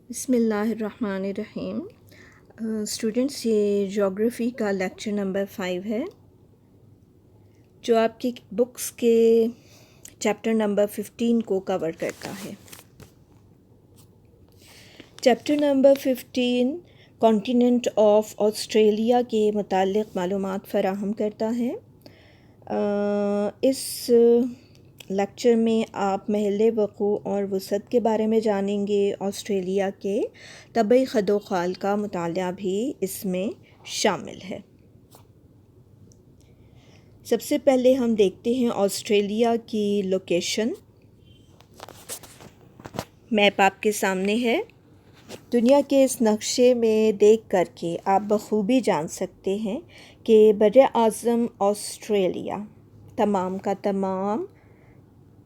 بسم اللہ الرحمن الرحیم۔ اسٹوڈنٹس، یہ جغرافی کا لیکچر نمبر 5 ہے جو آپ کی بکس کے چیپٹر نمبر 15 کو کور کرتا ہے۔ Chapter number 15 continent of Australia کے متعلق معلومات فراہم کرتا ہے۔ اس لیکچر میں آپ محل وقوع اور وسعت کے بارے میں جانیں گے۔ آسٹریلیا کے طبعی خد و خال کا مطالعہ بھی اس میں شامل ہے۔ سب سے پہلے ہم دیکھتے ہیں آسٹریلیا کی لوکیشن۔ میپ آپ کے سامنے ہے۔ دنیا کے اس نقشے میں دیکھ کر کے آپ بخوبی جان سکتے ہیں کہ بر اعظم آسٹریلیا تمام کا تمام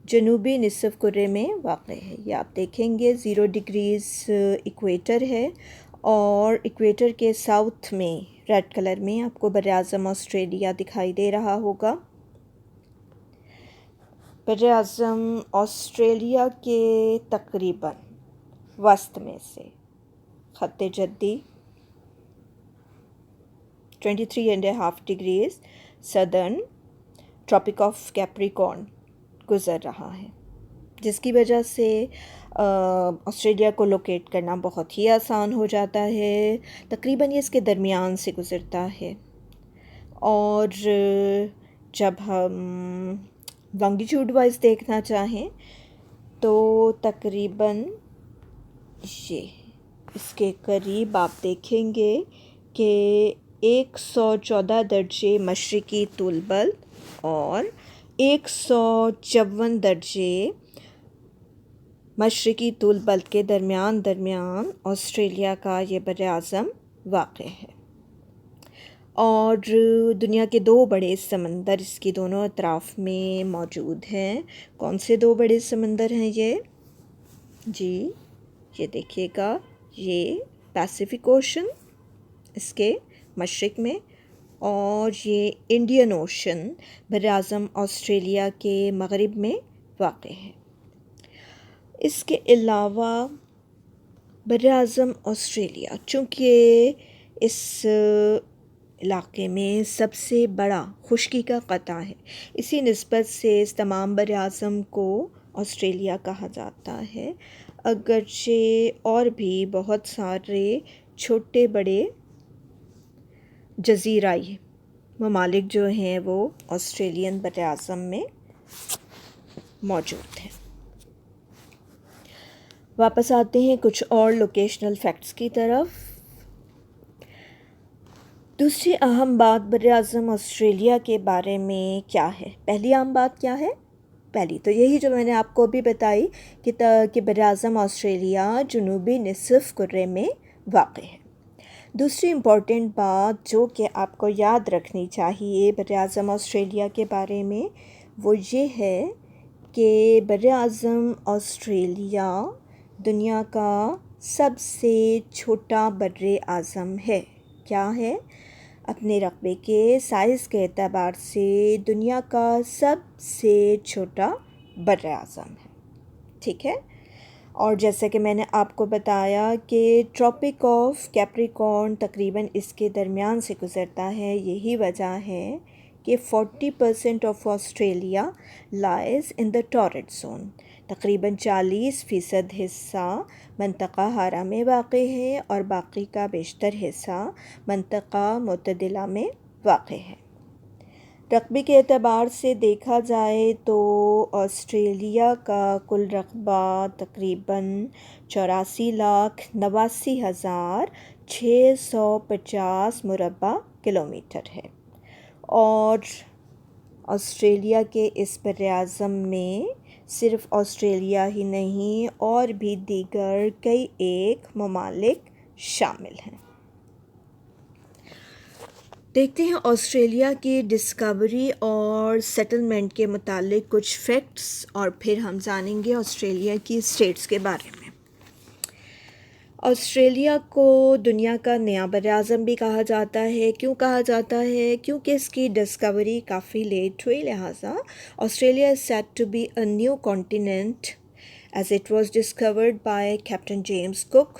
جنوبی نصف کرے میں واقع ہے۔ یہ آپ دیکھیں گے 0 ڈگریز ایکویٹر ہے، اور ایکویٹر کے ساؤتھ میں ریڈ کلر میں آپ کو بر اعظم آسٹریلیا دکھائی دے رہا ہوگا۔ بر اعظم آسٹریلیا کے تقریباً وسط میں سے خط جدی 23.5 ڈگریز سدرن ٹراپک آف کیپریکارن گزر رہا ہے، جس کی وجہ سے آسٹریلیا کو لوکیٹ کرنا بہت ہی آسان ہو جاتا ہے۔ تقریباً یہ اس کے درمیان سے گزرتا ہے، اور جب ہم لانگیٹیوڈ وائز دیکھنا چاہیں تو تقریباً یہ اس کے قریب آپ دیکھیں گے کہ 114 درجے مشرقی طول بلد اور 154 درجے مشرقی طول بلد کے درمیان آسٹریلیا کا یہ بر اعظم واقع ہے۔ اور دنیا کے 2 بڑے سمندر اس کی دونوں اطراف میں موجود ہیں۔ کون سے 2 بڑے سمندر ہیں یہ؟ جی یہ دیکھیے گا، یہ پیسیفک اوشن اس کے مشرق میں، اور یہ انڈین اوشن بر اعظم آسٹریلیا کے مغرب میں واقع ہے۔ اس کے علاوہ بر اعظم آسٹریلیا چونکہ اس علاقے میں سب سے بڑا خشکی کا قطع ہے، اسی نسبت سے اس تمام بر اعظم کو آسٹریلیا کہا جاتا ہے، اگرچہ اور بھی بہت سارے چھوٹے بڑے جزیرائی ممالک جو ہیں وہ آسٹریلین بر اعظم میں موجود ہیں۔ واپس آتے ہیں کچھ اور لوکیشنل فیکٹس کی طرف۔ دوسری اہم بات بر اعظم آسٹریلیا کے بارے میں کیا ہے؟ پہلی اہم بات کیا ہے؟ پہلی تو یہی جو میں نے آپ کو بھی بتائی کہ بر اعظم آسٹریلیا جنوبی نصف کرے میں واقع ہے۔ دوسری امپورٹنٹ بات جو کہ آپ کو یاد رکھنی چاہیے بر اعظم آسٹریلیا کے بارے میں، وہ یہ ہے کہ بر اعظم آسٹریلیا دنیا کا سب سے چھوٹا بر اعظم ہے۔ کیا ہے؟ اپنے رقبے کے سائز کے اعتبار سے دنیا کا سب سے چھوٹا بر اعظم ہے، ٹھیک ہے؟ اور جیسا کہ میں نے آپ کو بتایا کہ ٹراپک آف کیپریکارن تقریباً اس کے درمیان سے گزرتا ہے، یہی وجہ ہے کہ 40% of Australia lies in the torrid zone, تقریباً 40% حصہ منطقہ حارہ میں واقع ہے اور باقی کا بیشتر حصہ منطقہ معتدلہ میں واقع ہے۔ رقبے کے اعتبار سے دیکھا جائے تو آسٹریلیا کا کل رقبہ تقریباً 84,89,650 مربع کلومیٹر ہے، اور آسٹریلیا کے اس بر اعظم میں صرف آسٹریلیا ہی نہیں اور بھی دیگر کئی ایک ممالک شامل ہیں۔ دیکھتے ہیں آسٹریلیا کی ڈسکوری اور سیٹلمنٹ کے متعلق کچھ فیکٹس، اور پھر ہم جانیں گے آسٹریلیا کی اسٹیٹس کے بارے میں۔ آسٹریلیا کو دنیا کا نیا بر اعظم بھی کہا جاتا ہے۔ کیوں کہا جاتا ہے؟ کیونکہ اس کی ڈسکوری کافی لیٹ ہوئی، لہٰذا Australia is said to be a new continent as it was discovered by Captain James Cook.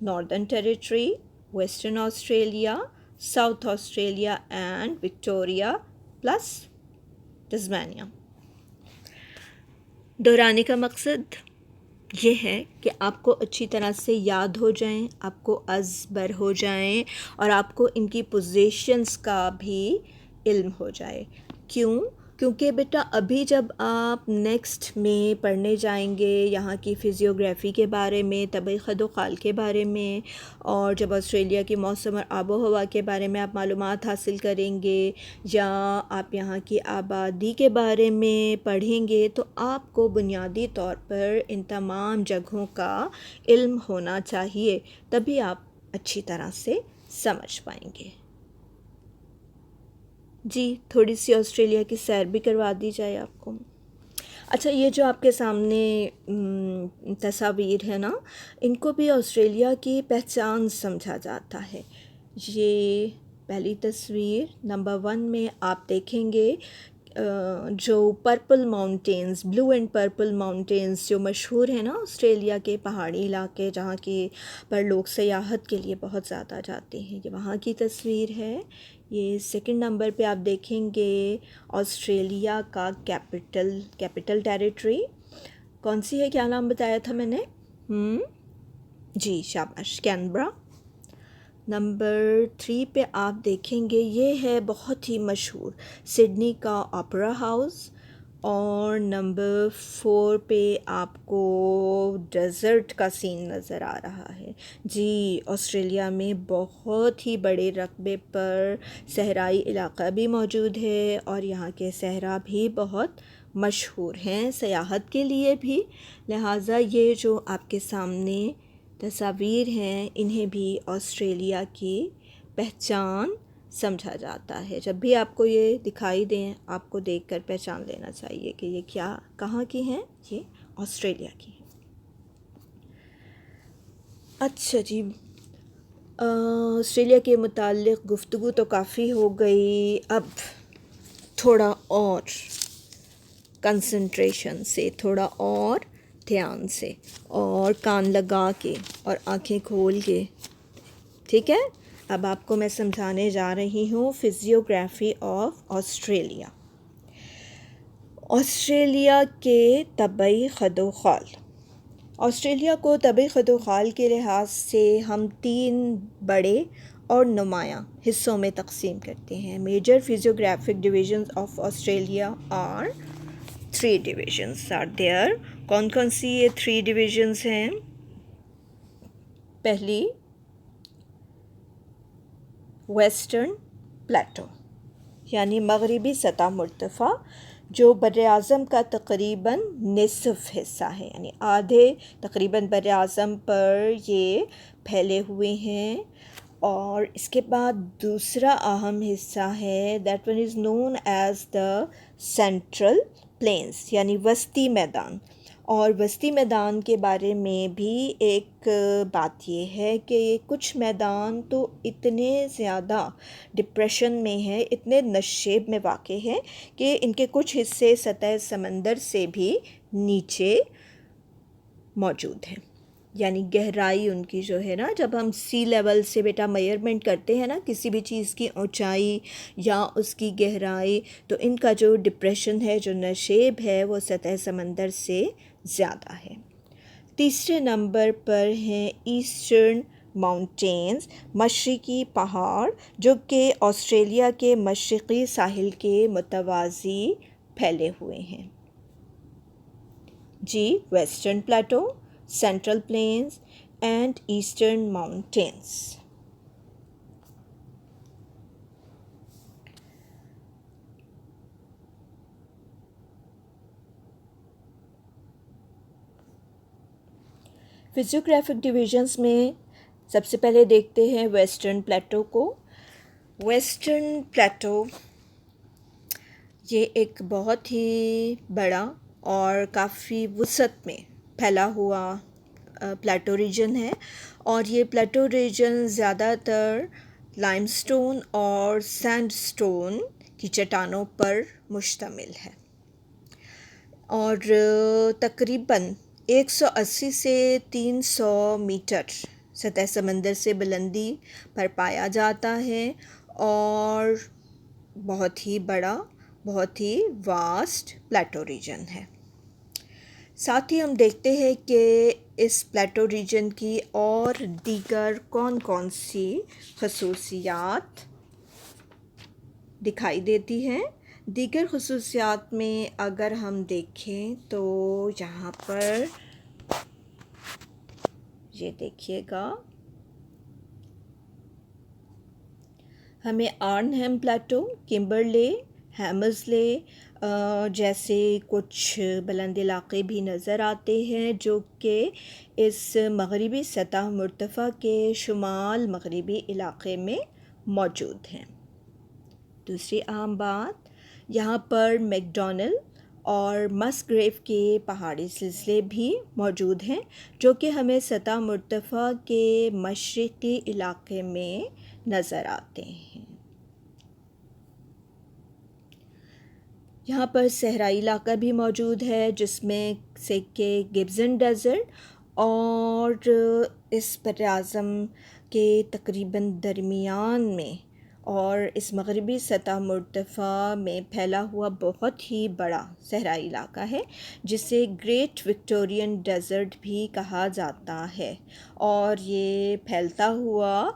Northern Territory, Western Australia, South Australia and Victoria plus Tasmania. دہرانے کا مقصد یہ ہے کہ آپ کو اچھی طرح سے یاد ہو جائیں، آپ کو ازبر ہو جائیں اور آپ کو ان کی پوزیشنز کا بھی علم ہو جائے۔ کیوں؟ کیونکہ بیٹا ابھی جب آپ نیکسٹ میں پڑھنے جائیں گے یہاں کی فزیوگرافی کے بارے میں، طبعی خد و خال کے بارے میں، اور جب آسٹریلیا کی موسم اور آب و ہوا کے بارے میں آپ معلومات حاصل کریں گے یا آپ یہاں کی آبادی کے بارے میں پڑھیں گے، تو آپ کو بنیادی طور پر ان تمام جگہوں کا علم ہونا چاہیے، تبھی آپ اچھی طرح سے سمجھ پائیں گے۔ جی تھوڑی سی آسٹریلیا کی سیر بھی کروا دی جائے آپ کو۔ اچھا، یہ جو آپ کے سامنے تصاویر ہے نا، ان کو بھی آسٹریلیا کی پہچان سمجھا جاتا ہے۔ یہ پہلی تصویر نمبر 1 میں آپ دیکھیں گے جو purple mountains, blue and purple mountains جو مشہور ہیں نا آسٹریلیا کے پہاڑی علاقے جہاں کی پر لوگ سیاحت کے لیے بہت زیادہ جاتے ہیں، یہ وہاں کی تصویر ہے۔ یہ سیکنڈ نمبر پہ آپ دیکھیں گے آسٹریلیا کا کیپٹل ٹیریٹری کون سی ہے، کیا نام بتایا تھا میں نے؟ جی شاباش، کینبرا۔ نمبر 3 پہ آپ دیکھیں گے یہ ہے بہت ہی مشہور سڈنی کا اوپرا ہاؤس، اور نمبر 4 پہ آپ کو ڈیزرٹ کا سین نظر آ رہا ہے۔ جی آسٹریلیا میں بہت ہی بڑے رقبے پر صحرائی علاقہ بھی موجود ہے، اور یہاں کے صحرا بھی بہت مشہور ہیں سیاحت کے لیے بھی، لہٰذا یہ جو آپ کے سامنے تصاویر ہیں انہیں بھی آسٹریلیا کی پہچان سمجھا جاتا ہے۔ جب بھی آپ کو یہ دکھائی دیں آپ کو دیکھ کر پہچان لینا چاہیے کہ یہ کہاں کی ہیں، یہ آسٹریلیا کی ہیں۔ اچھا جی، آسٹریلیا کے متعلق گفتگو تو کافی ہو گئی، اب تھوڑا اور کنسنٹریشن سے، تھوڑا اور دھیان سے، اور کان لگا کے اور آنکھیں کھول کے، ٹھیک ہے؟ اب آپ کو میں سمجھانے جا رہی ہوں فزیوگرافی آف آسٹریلیا، آسٹریلیا کے طبعی خد و خال۔ آسٹریلیا کو طبعی خد و خال کے لحاظ سے ہم 3 بڑے اور نمایاں حصوں میں تقسیم کرتے ہیں۔ Major physiographic divisions of Australia are 3 divisions are there. کون کون سی یہ 3 ڈویژنز ہیں؟ پہلی ویسٹرن پلیٹو یعنی مغربی سطح مرتفع، جو بر اعظم کا تقریباً نصف حصہ ہے، یعنی آدھے تقریباً بر اعظم پر یہ پھیلے ہوئے ہیں۔ اور اس کے بعد دوسرا اہم حصہ ہے that one is known as the central plains یعنی وسطی میدان، اور وسطی میدان کے بارے میں بھی ایک بات یہ ہے کہ کچھ میدان تو اتنے زیادہ ڈپریشن میں ہے، اتنے نشیب میں واقع ہے کہ ان کے کچھ حصے سطح سمندر سے بھی نیچے موجود ہیں، یعنی گہرائی ان کی جو ہے نا، جب ہم سی لیول سے بیٹا میئرمنٹ کرتے ہیں نا کسی بھی چیز کی اونچائی یا اس کی گہرائی، تو ان کا جو ڈپریشن ہے، جو نشیب ہے، وہ سطح سمندر سے زیادہ ہے۔ تیسرے نمبر پر ہیں ایسٹرن ماؤنٹینز، مشرقی پہاڑ، جو کہ آسٹریلیا کے مشرقی ساحل کے متوازی پھیلے ہوئے ہیں۔ جی western plateau, central plains and eastern mountains. Physiographic divisions میں سب سے پہلے دیکھتے ہیں ویسٹرن پلیٹو کو۔ ویسٹرن پلیٹو یہ ایک بہت ہی بڑا اور کافی وسعت میں پھیلا ہوا پلیٹو ریجن ہے، اور یہ پلیٹو ریجن زیادہ تر لائم سٹون اور سینڈ سٹون کی چٹانوں پر مشتمل ہے، اور تقریباً 180 سے 300 میٹر سطح سمندر سے بلندی پر پایا جاتا ہے اور بہت ہی بڑا، بہت ہی واسٹ پلیٹو ریجن ہے۔ ساتھ ہی ہم دیکھتے ہیں کہ اس پلیٹو ریجن کی اور دیگر کون کون سی خصوصیات دکھائی دیتی ہیں۔ دیگر خصوصیات میں اگر ہم دیکھیں تو یہاں پر یہ دیکھیے گا، ہمیں آرنہم پلیٹو، کمبرلے، ہیمرسلے جیسے کچھ بلند علاقے بھی نظر آتے ہیں جو کہ اس مغربی سطح مرتفع کے شمال مغربی علاقے میں موجود ہیں۔ دوسری اہم بات، یہاں پر میک ڈونل اور مسگریو کے پہاڑی سلسلے بھی موجود ہیں جو کہ ہمیں سطح مرتفع کے مشرقی علاقے میں نظر آتے ہیں۔ یہاں پر صحرائی علاقہ بھی موجود ہے جس میں سے کہ گبزن ڈیزرٹ اور اس بر اعظم کے تقریباً درمیان میں اور اس مغربی سطح مرتفع میں پھیلا ہوا بہت ہی بڑا صحرائی علاقہ ہے جسے گریٹ وکٹورین ڈیزرٹ بھی کہا جاتا ہے، اور یہ پھیلتا ہوا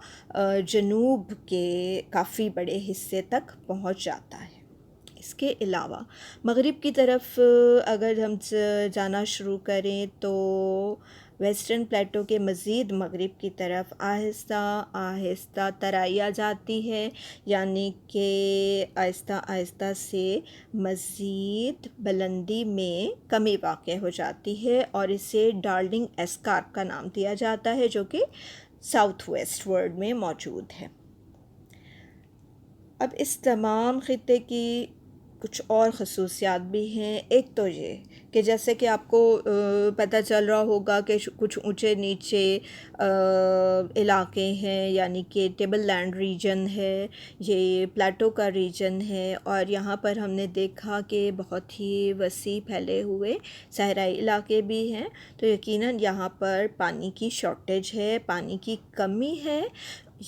جنوب کے کافی بڑے حصے تک پہنچ جاتا ہے۔ اس کے علاوہ مغرب کی طرف اگر ہم جانا شروع کریں تو ویسٹرن پلیٹو کے مزید مغرب کی طرف آہستہ آہستہ ترائی آ جاتی ہے، یعنی کہ آہستہ آہستہ سے مزید بلندی میں کمی واقع ہو جاتی ہے اور اسے ڈارلنگ اسکارپ کا نام دیا جاتا ہے جو کہ ساؤتھ ویسٹ ورڈ میں موجود ہے۔ اب اس تمام خطے کی کچھ اور خصوصیات بھی ہیں۔ ایک تو یہ کہ جیسے کہ آپ کو پتہ چل رہا ہوگا کہ کچھ اونچے نیچے علاقے ہیں، یعنی کہ ٹیبل لینڈ ریجن ہے، یہ پلیٹو کا ریجن ہے، اور یہاں پر ہم نے دیکھا کہ بہت ہی وسیع پھیلے ہوئے صحرائی علاقے بھی ہیں، تو یقیناً یہاں پر پانی کی شارٹیج ہے، پانی کی کمی ہے،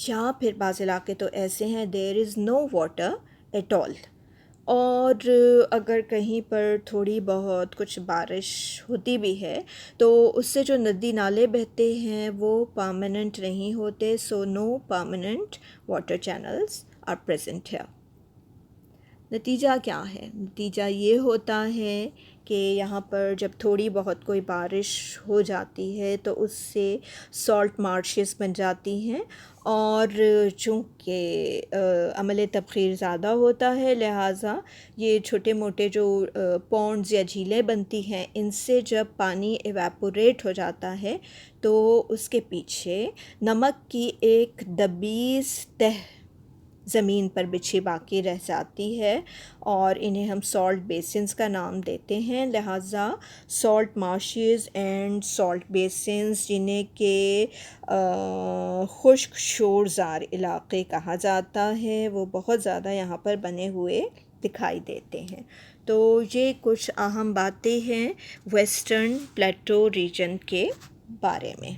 یا پھر بعض علاقے تو ایسے ہیں دیر از نو واٹر ایٹ آل، اور اگر کہیں پر تھوڑی بہت کچھ بارش ہوتی بھی ہے تو اس سے جو ندی نالے بہتے ہیں وہ پرماننٹ نہیں ہوتے، so no permanent water channels are present here. نتیجہ کیا ہے؟ نتیجہ یہ ہوتا ہے کہ یہاں پر جب تھوڑی بہت کوئی بارش ہو جاتی ہے تو اس سے سالٹ مارشز بن جاتی ہیں، اور چونکہ عمل تبخیر زیادہ ہوتا ہے لہٰذا یہ چھوٹے موٹے جو پونڈز یا جھیلیں بنتی ہیں ان سے جب پانی ایواپوریٹ ہو جاتا ہے تو اس کے پیچھے نمک کی ایک دبیز تہ زمین پر بچھی باقی رہ جاتی ہے، اور انہیں ہم سالٹ بیسنز کا نام دیتے ہیں۔ لہٰذا سالٹ مارشز اینڈ سالٹ بیسنز جنہیں کہ خشک شورزار علاقے کہا جاتا ہے وہ بہت زیادہ یہاں پر بنے ہوئے دکھائی دیتے ہیں۔ تو یہ کچھ اہم باتیں ہیں ویسٹرن پلیٹو ریجن کے بارے میں۔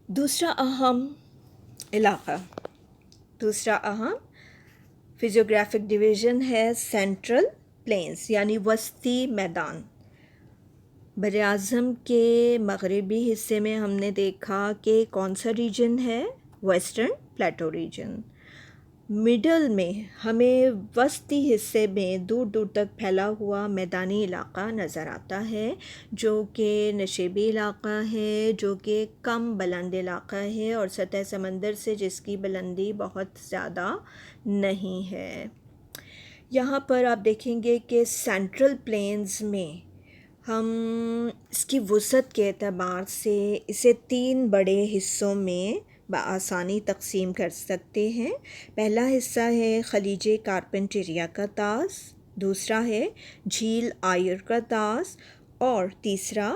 دوسرا اہم فزیوگرافک ڈویژن ہے سینٹرل پلینز یعنی وسطی میدان۔ براعظم کے مغربی حصے میں ہم نے دیکھا کہ کون سا ریجن ہے؟ Western Plato region. مڈل میں ہمیں وسطی حصے میں دور دور تک پھیلا ہوا میدانی علاقہ نظر آتا ہے جو کہ نشیبی علاقہ ہے، جو کہ کم بلند علاقہ ہے اور سطح سمندر سے جس کی بلندی بہت زیادہ نہیں ہے۔ یہاں پر آپ دیکھیں گے کہ سینٹرل پلینز میں ہم اس کی وسعت کے اعتبار سے اسے 3 بڑے حصوں میں بآسانی تقسیم کر سکتے ہیں۔ پہلا حصہ ہے خلیج کارپنٹیریا کا طاس، دوسرا ہے جھیل آئر کا طاس، اور تیسرا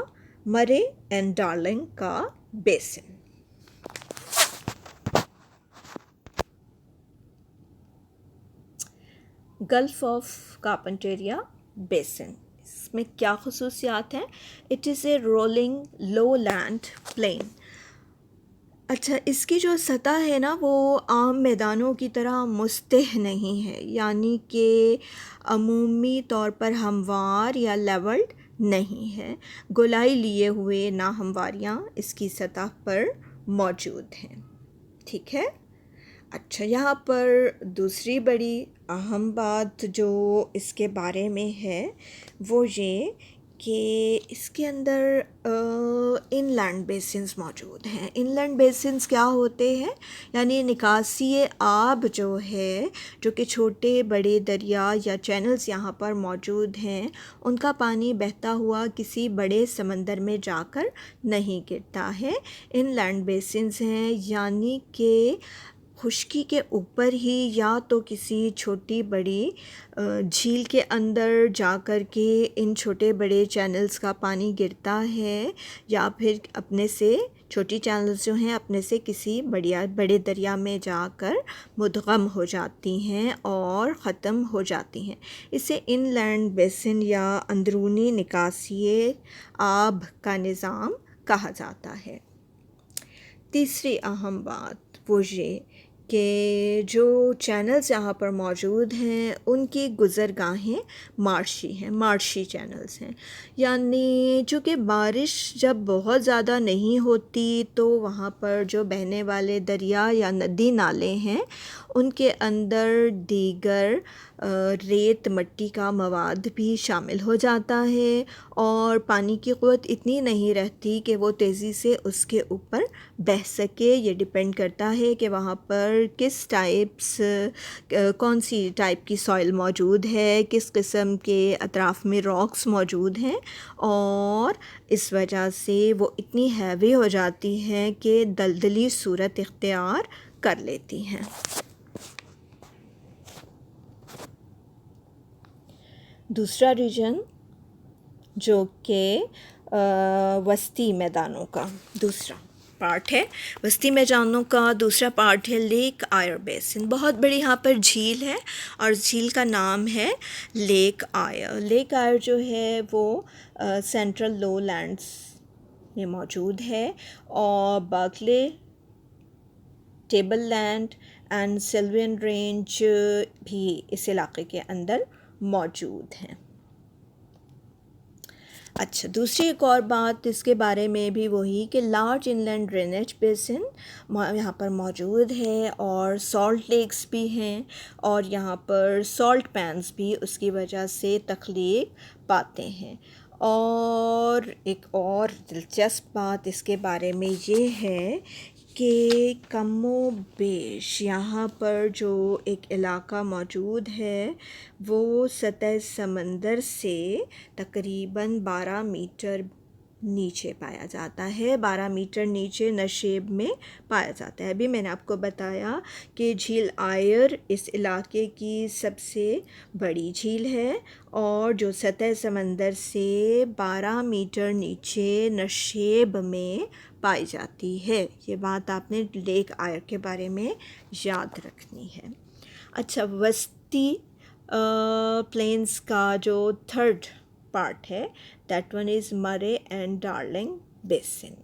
مرے اینڈ ڈارلنگ کا بیسن۔ گلف آف کارپنٹیریا بیسن. اس میں کیا خصوصیات ہیں؟ It is a rolling lowland plain. اچھا، اس کی جو سطح ہے نا وہ عام میدانوں کی طرح مستح نہیں ہے، یعنی کہ عمومی طور پر ہموار یا لیولڈ نہیں ہے. گولائی لیے ہوئے ناہمواریاں اس کی سطح پر موجود ہیں. ٹھیک ہے. اچھا، یہاں پر دوسری بڑی اہم بات جو اس کے بارے میں ہے وہ یہ کہ اس کے اندر ان لینڈ بیسنز موجود ہیں. ان لینڈ بیسنز کیا ہوتے ہیں؟ یعنی نکاسی آب جو ہے، جو کہ چھوٹے بڑے دریا یا چینلز یہاں پر موجود ہیں، ان کا پانی بہتا ہوا کسی بڑے سمندر میں جا کر نہیں گرتا ہے. ان لینڈ بیسنز ہیں یعنی کہ خشکی کے اوپر ہی یا تو کسی چھوٹی بڑی جھیل کے اندر جا کر کے ان چھوٹے بڑے چینلز کا پانی گرتا ہے، یا پھر اپنے سے چھوٹی چینلز جو ہیں اپنے سے کسی بڑے دریا میں جا کر مدغم ہو جاتی ہیں اور ختم ہو جاتی ہیں. اسے ان لینڈ بیسن یا اندرونی نکاسی آب کا نظام کہا جاتا ہے. تیسری اہم بات وہ یہ کہ جو چینلز یہاں پر موجود ہیں ان کی گزرگاہیں مارشی ہیں، مارشی چینلز ہیں. یعنی چونکہ بارش جب بہت زیادہ نہیں ہوتی تو وہاں پر جو بہنے والے دریا یا ندی نالے ہیں ان کے اندر دیگر ریت مٹی کا مواد بھی شامل ہو جاتا ہے، اور پانی کی قوت اتنی نہیں رہتی کہ وہ تیزی سے اس کے اوپر بہہ سکے. یہ ڈیپینڈ کرتا ہے کہ وہاں پر کس کون سی ٹائپ کی سوئل موجود ہے، کس قسم کے اطراف میں راکس موجود ہیں، اور اس وجہ سے وہ اتنی ہیوی ہو جاتی ہیں کہ دلدلی صورت اختیار کر لیتی ہیں. دوسرا ریجن جو کہ وسطی میدانوں کا دوسرا پارٹ ہے، وسطی میدانوں کا دوسرا پارٹ ہے لیک آئر بیسن. بہت بڑی یہاں پر جھیل ہے اور جھیل کا نام ہے لیک آئر. لیک آئر جو ہے وہ سینٹرل لو لینڈز میں موجود ہے، اور Barkly Tableland and Selwyn Range بھی اس علاقے کے اندر موجود ہیں. اچھا، دوسری ایک اور بات اس کے بارے میں بھی وہی کہ لارج ان لینڈ ڈرینیج بیسن یہاں پر موجود ہے، اور سالٹ لیکس بھی ہیں، اور یہاں پر سالٹ پینز بھی اس کی وجہ سے تخلیق پاتے ہیں. اور ایک اور دلچسپ بات اس کے بارے میں یہ ہے کہ کم و بیش یہاں پر جو ایک علاقہ موجود ہے وہ سطح سمندر سے تقریباً 12 میٹر نیچے پایا جاتا ہے. 12 میٹر نیچے نشیب میں پایا جاتا ہے. ابھی میں نے آپ کو بتایا کہ جھیل آئر اس علاقے کی سب سے بڑی جھیل ہے، اور جو سطح سمندر سے 12 میٹر نیچے نشیب میں پائی جاتی ہے. یہ بات آپ نے لیک آئر کے بارے میں یاد رکھنی ہے. اچھا، وسطی پلینز کا جو تھرڈ پارٹ ہے دیٹ ون از مرے اینڈ ڈارلنگ بیسن.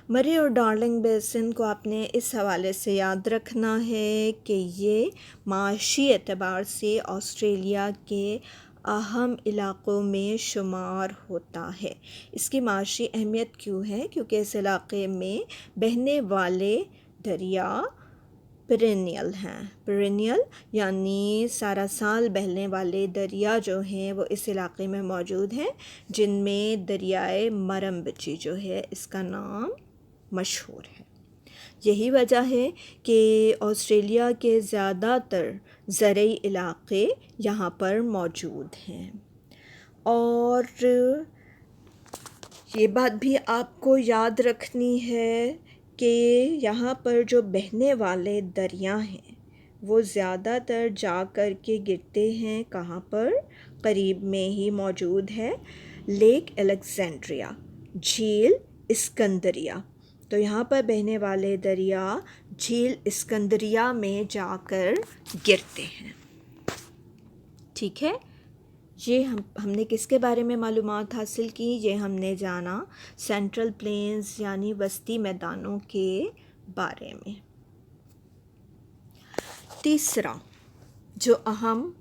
مرے اور ڈارلنگ بیسن کو آپ نے اس حوالے سے یاد رکھنا ہے کہ یہ معاشی اعتبار سے آسٹریلیا کے اہم علاقوں میں شمار ہوتا ہے. اس کی معاشی اہمیت کیوں ہے؟ کیونکہ اس علاقے میں بہنے والے دریا پیرینیل ہیں. پیرینیل یعنی سارا سال بہنے والے دریا جو ہیں وہ اس علاقے میں موجود ہیں، جن میں دریائے مرمبچی جو ہے اس کا نام مشہور ہے. یہی وجہ ہے کہ آسٹریلیا کے زیادہ تر زرعی علاقے یہاں پر موجود ہیں. اور یہ بات بھی آپ کو یاد رکھنی ہے کہ یہاں پر جو بہنے والے دریا ہیں وہ زیادہ تر جا کر کے گرتے ہیں کہاں پر؟ قریب میں ہی موجود ہے لیک الیگزینڈریا، جھیل اسکندریہ. تو یہاں پر بہنے والے دریا جھیل اسکندریہ میں جا کر گرتے ہیں. ٹھیک ہے، یہ ہم نے کس کے بارے میں معلومات حاصل کی؟ یہ ہم نے جانا سینٹرل پلینز یعنی وسطی میدانوں کے بارے میں۔ تیسرا جو اہم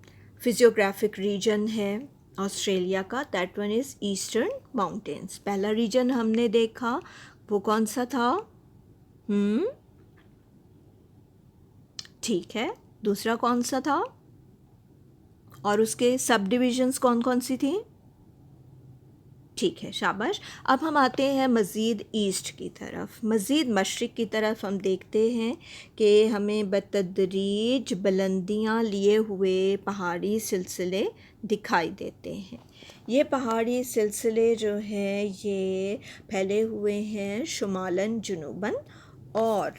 فزیوگرافک ریجن ہے آسٹریلیا کا، that one is eastern mountains. پہلا ریجن ہم نے دیکھا وہ کون سا تھا؟ ٹھیک ہے، دوسرا کون سا تھا؟ اور اس کے سب ڈویژنز کون کون سی تھیں؟ ٹھیک ہے، شاباش۔ اب ہم آتے ہیں مزید ایسٹ کی طرف، مزید مشرق کی طرف ہم دیکھتے ہیں کہ ہمیں بتدریج بلندیاں لیے ہوئے پہاڑی سلسلے دکھائی دیتے ہیں۔ یہ پہاڑی سلسلے جو ہیں یہ پھیلے ہوئے ہیں شمالاً جنوباً، اور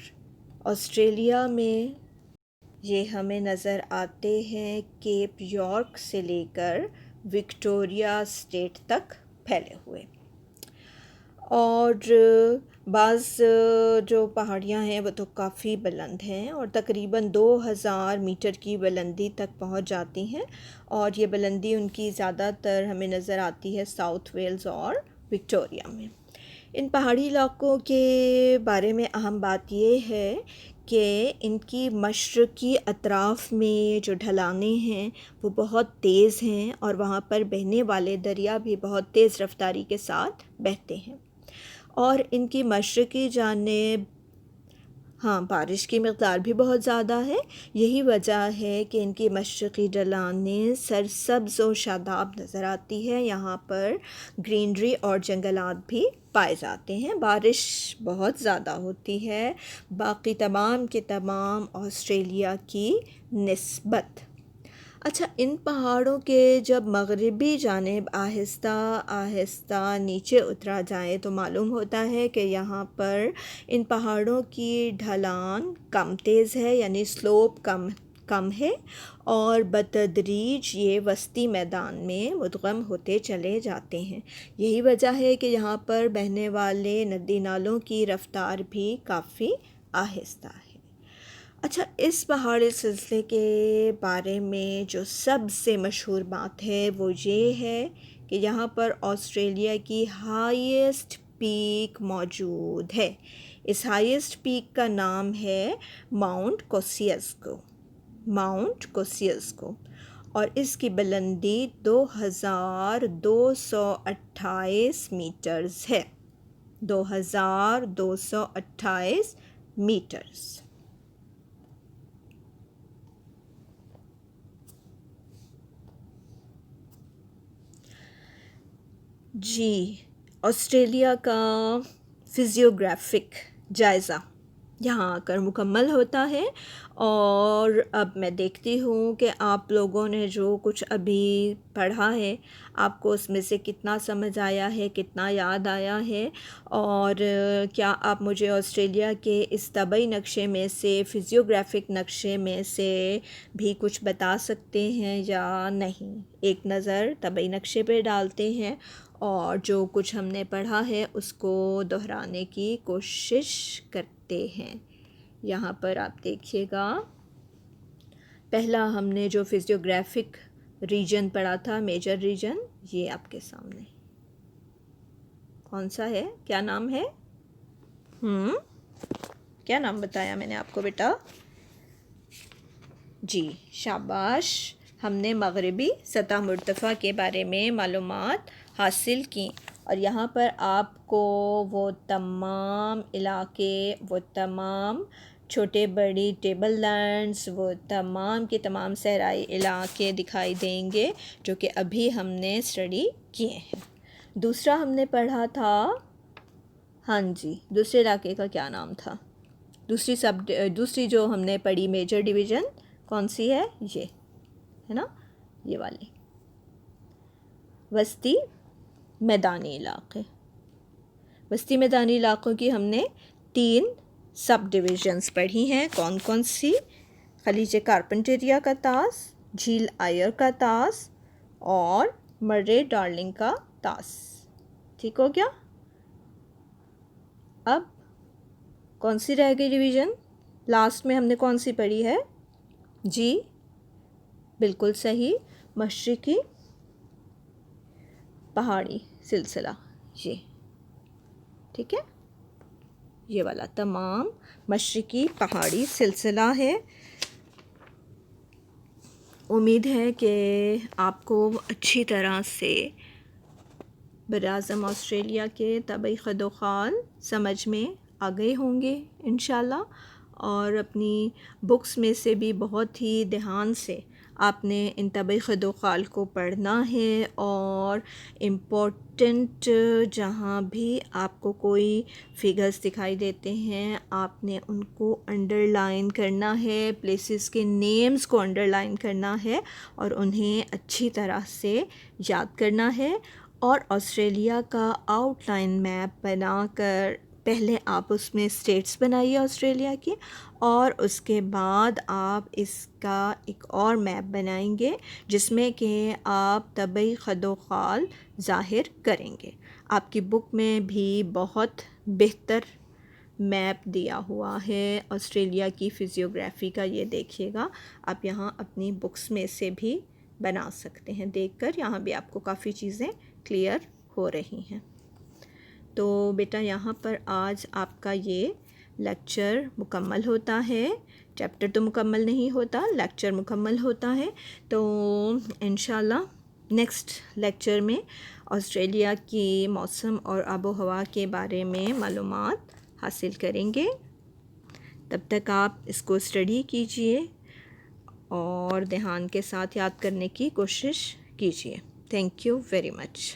آسٹریلیا میں یہ ہمیں نظر آتے ہیں کیپ یارک سے لے کر وکٹوریا اسٹیٹ تک پھیلے ہوئے، اور بعض جو پہاڑیاں ہیں وہ تو کافی بلند ہیں اور تقریباً 2000 میٹر کی بلندی تک پہنچ جاتی ہیں، اور یہ بلندی ان کی زیادہ تر ہمیں نظر آتی ہے ساؤتھ ویلز اور وکٹوریا میں۔ ان پہاڑی علاقوں کے بارے میں اہم بات یہ ہے کہ ان کی مشرقی اطراف میں جو ڈھلانیں ہیں وہ بہت تیز ہیں، اور وہاں پر بہنے والے دریا بھی بہت تیز رفتاری کے ساتھ بہتے ہیں، اور ان کی مشرقی جانب بارش کی مقدار بھی بہت زیادہ ہے۔ یہی وجہ ہے کہ ان کی مشرقی ڈھلانیں سرسبز و شاداب نظر آتی ہے، یہاں پر گرینری اور جنگلات بھی پائے جاتے ہیں، بارش بہت زیادہ ہوتی ہے باقی تمام کے تمام آسٹریلیا کی نسبت۔ اچھا، ان پہاڑوں کے جب مغربی جانب آہستہ آہستہ نیچے اترا جائے تو معلوم ہوتا ہے کہ یہاں پر ان پہاڑوں کی ڈھلان کم تیز ہے، یعنی سلوپ کم ہے، اور بتدریج یہ وسطی میدان میں مدغم ہوتے چلے جاتے ہیں۔ یہی وجہ ہے کہ یہاں پر بہنے والے ندی نالوں کی رفتار بھی کافی آہستہ ہے۔ اچھا، اس پہاڑی سلسلے کے بارے میں جو سب سے مشہور بات ہے وہ یہ ہے کہ یہاں پر آسٹریلیا کی ہائیسٹ پیک موجود ہے۔ اس ہائیسٹ پیک کا نام ہے ماؤنٹ کوسیسکو، ماؤنٹ کوسیسکو، اور اس کی بلندی 2228 میٹرز ہے، 2228 میٹرز۔ جی، آسٹریلیا کا فزیوگرافک جائزہ یہاں آ کر مکمل ہوتا ہے، اور اب میں دیکھتی ہوں کہ آپ لوگوں نے جو کچھ ابھی پڑھا ہے آپ کو اس میں سے کتنا سمجھ آیا ہے، کتنا یاد آیا ہے، اور کیا آپ مجھے آسٹریلیا کے اس طبعی نقشے میں سے، فزیوگرافک نقشے میں سے بھی کچھ بتا سکتے ہیں یا نہیں؟ ایک نظر طبعی نقشے پہ ڈالتے ہیں اور جو کچھ ہم نے پڑھا ہے اس کو دہرانے کی کوشش کرتے ہیں۔ یہاں پر آپ دیکھیے گا، پہلا ہم نے جو فزیوگرافک ریجن پڑھا تھا، میجر ریجن، یہ آپ کے سامنے کون سا ہے؟ کیا نام ہے؟ کیا نام بتایا میں نے آپ کو بیٹا؟ جی، شاباش، ہم نے مغربی سطح مرتفع کے بارے میں معلومات حاصل کی، اور یہاں پر آپ کو وہ تمام علاقے، وہ تمام چھوٹے بڑی ٹیبل لینڈز، وہ تمام کے تمام صحرائی علاقے دکھائی دیں گے جو کہ ابھی ہم نے اسٹڈی کیے ہیں۔ دوسرا ہم نے پڑھا تھا، دوسرے علاقے کا کیا نام تھا؟ دوسری جو ہم نے پڑھی میجر ڈویژن کون سی ہے؟ یہ ہے نا، یہ والی وسطی میدانی علاقے۔ وسطی میدانی علاقوں کی ہم نے 3 سب ڈویژنز پڑھی ہیں، کون کون سی؟ خلیج کارپنٹریا کا طاس، جھیل آئر کا طاس، اور مرے ڈارلنگ کا طاس۔ ٹھیک ہو گیا؟ اب کون سی رہ گئی ڈویژن؟ لاسٹ میں ہم نے کون سی پڑھی ہے؟ جی بالکل صحیح، مشرقی پہاڑی سلسلہ، یہ ٹھیک ہے، یہ والا تمام مشرقی پہاڑی سلسلہ ہے۔ امید ہے کہ آپ کو اچھی طرح سے براعظم آسٹریلیا کے طبعی خد و خال سمجھ میں آ گئے ہوں گے انشاءاللہ، اور اپنی بکس میں سے بھی بہت ہی دھیان سے آپ نے ان طبعی خد و خال کو پڑھنا ہے، اور امپورٹنٹ جہاں بھی آپ کو کوئی فگرز دکھائی دیتے ہیں آپ نے ان کو انڈر لائن کرنا ہے، پلیسز کے نیمز کو انڈر لائن کرنا ہے اور انہیں اچھی طرح سے یاد کرنا ہے، اور آسٹریلیا کا آؤٹ لائن میپ بنا کر پہلے آپ اس میں اسٹیٹس بنائیے آسٹریلیا کی، اور اس کے بعد آپ اس کا ایک اور میپ بنائیں گے جس میں کہ آپ طبعی خد و خال ظاہر کریں گے۔ آپ کی بک میں بھی بہت بہتر میپ دیا ہوا ہے آسٹریلیا کی فزیوگرافی کا، یہ دیکھیے گا، آپ یہاں اپنی بکس میں سے بھی بنا سکتے ہیں، دیکھ کر یہاں بھی آپ کو کافی چیزیں کلیئر ہو رہی ہیں۔ تو بیٹا یہاں پر آج آپ کا یہ لیکچر مکمل ہوتا ہے، چیپٹر تو مکمل نہیں ہوتا، لیکچر مکمل ہوتا ہے۔ تو انشاءاللہ نیکسٹ لیکچر میں آسٹریلیا کی موسم اور آب و ہوا کے بارے میں معلومات حاصل کریں گے۔ تب تک آپ اس کو اسٹڈی کیجئے اور دھیان کے ساتھ یاد کرنے کی کوشش کیجئے۔ Thank you very much.